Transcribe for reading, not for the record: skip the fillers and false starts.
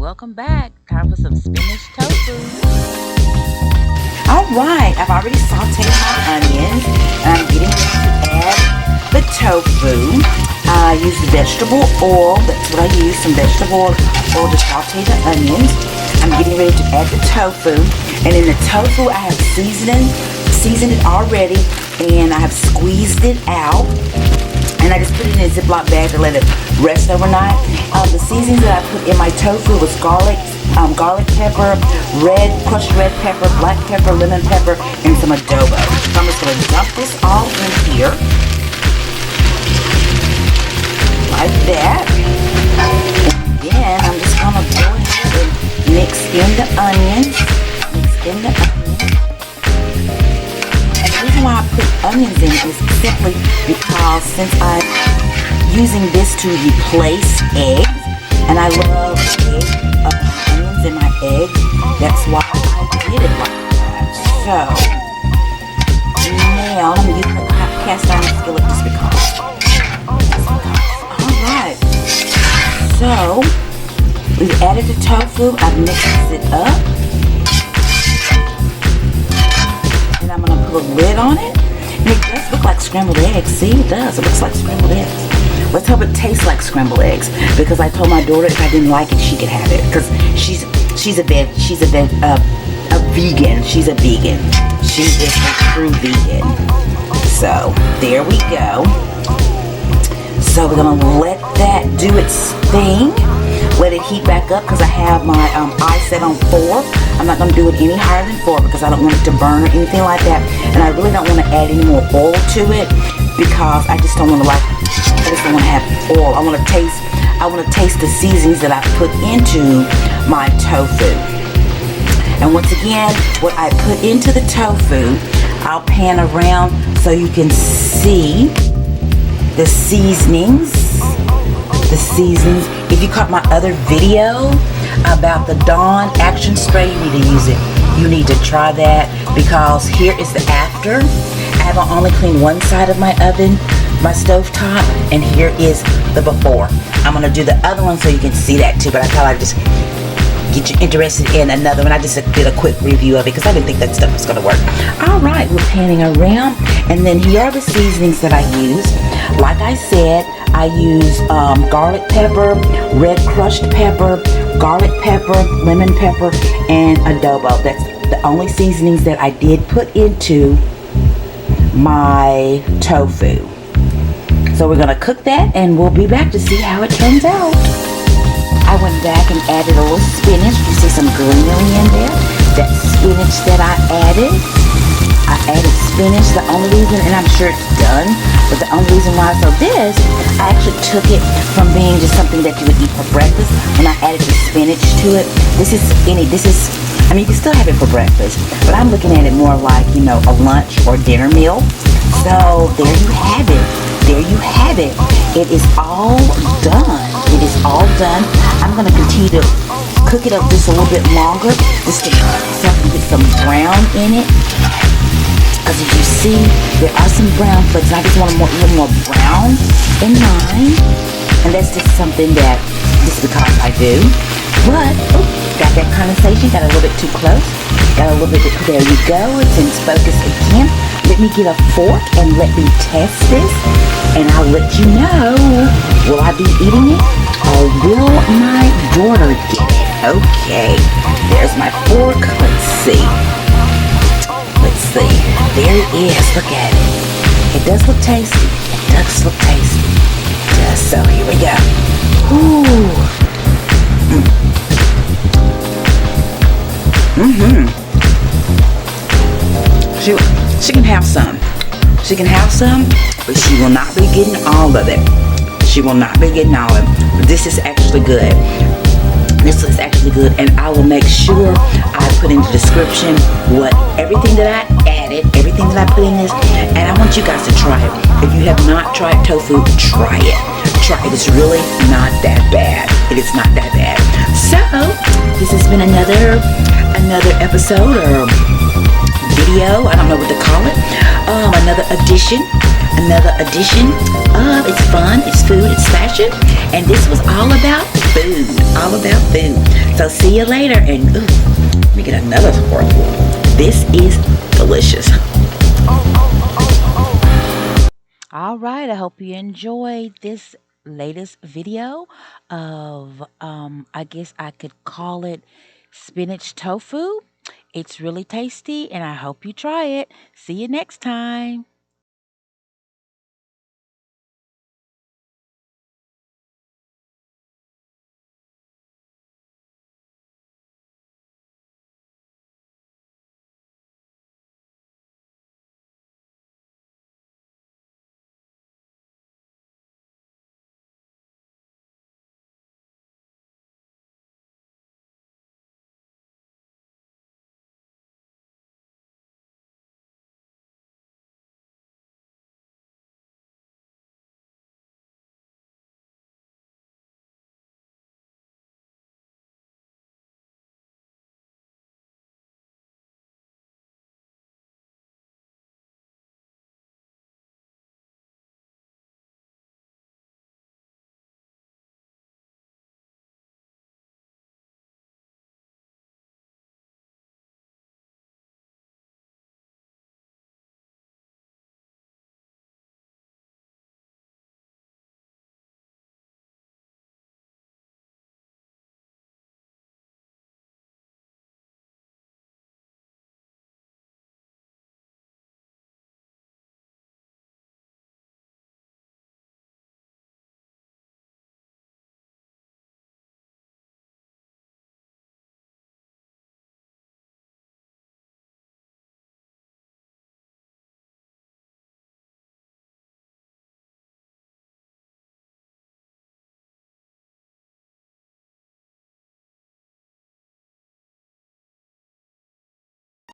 welcome back. Time for some spinach tofu. Alright, I've already sauteed my onions and I'm getting ready to add the tofu. I use vegetable oil, that's what I use, some vegetable oil to saute the onions. I'm getting ready to add the tofu, and in the tofu I have seasoned it already, and I have squeezed it out. And I just put it in a Ziploc bag to let it rest overnight. The seasonings that I put in my tofu was garlic pepper, crushed red pepper, black pepper, lemon pepper, and some adobo. So I'm just going to dump this all in here, like that. And then I'm just going to go ahead and mix in the onions. And the reason why I put onions in is simply because since I'm using this to replace eggs, and I love onions in my egg, that's why I did it like that. So now I'm going to use the cast iron skillet just because. Alright, so we've added the tofu, I've mixed it up, and I'm going to put a lid on it. And it does look like scrambled eggs. See, it does. It looks like scrambled eggs. Let's hope it tastes like scrambled eggs, because I told my daughter if I didn't like it, she could have it, because she's a vegan. She's a vegan. She is a true vegan. So there we go. So we're gonna let that do its thing. Let it heat back up, because I have my eye set on 4. I'm not going to do it any higher than 4 because I don't want it to burn or anything like that. And I really don't want to add any more oil to it, because I just don't want to have oil. I want to taste the seasonings that I put into my tofu. And once again, what I put into the tofu, I'll pan around so you can see the seasonings. If you caught my other video about the Dawn Action Spray, you need to use it. You need to try that, because here is the after. I have only cleaned one side of my oven, my stove top, and here is the before. I'm going to do the other one so you can see that too, but I thought I'd just get you interested in another one. I just did a quick review of it because I didn't think that stuff was going to work. Alright, we're panning around, and then here are the seasonings that I use. Like I said, I use garlic pepper, red crushed pepper, garlic pepper, lemon pepper, and adobo. That's the only seasonings that I did put into my tofu. So we're going to cook that, and we'll be back to see how it turns out. I went back and added a little spinach. You see some greenery in there. That spinach that I added spinach. The only reason, and I'm sure it's done, but the only reason why this, I actually took it from being just something that you would eat for breakfast, and I added the spinach to it. I mean, you can still have it for breakfast, but I'm looking at it more like, a lunch or dinner meal. So there you have it. It is all done. I'm going to continue to cook it up just a little bit longer, just to so I can get some brown in it. Because as you see, there are some brown flakes, and I just want a little more brown in mine. And that's just something that, just because I do. But, got that condensation, got a little bit too close. There you go, it's in focus again. Let me get a fork and let me test this, and I'll let you know. Will I be eating it, or will my daughter get it? Okay, there's my fork. Let's see. There it is. Look at it. It does look tasty. So here we go. Ooh. She can have some. But she will not be getting all of it. But this is actually good. And I will make sure I put in the description everything that I added, everything that I put in this, and I want you guys to try it. If you have not tried tofu, try it. It is really not that bad. So this has been another episode or video, I don't know what to call it, another edition of It's Fun, It's Food, It's Fashion, And this was all about food. All about food. So see you later. And ooh, let me get another forkful. This is delicious. All right, I hope you enjoyed this latest video of, I guess I could call it spinach tofu. It's really tasty, and I hope you try it. See you next time.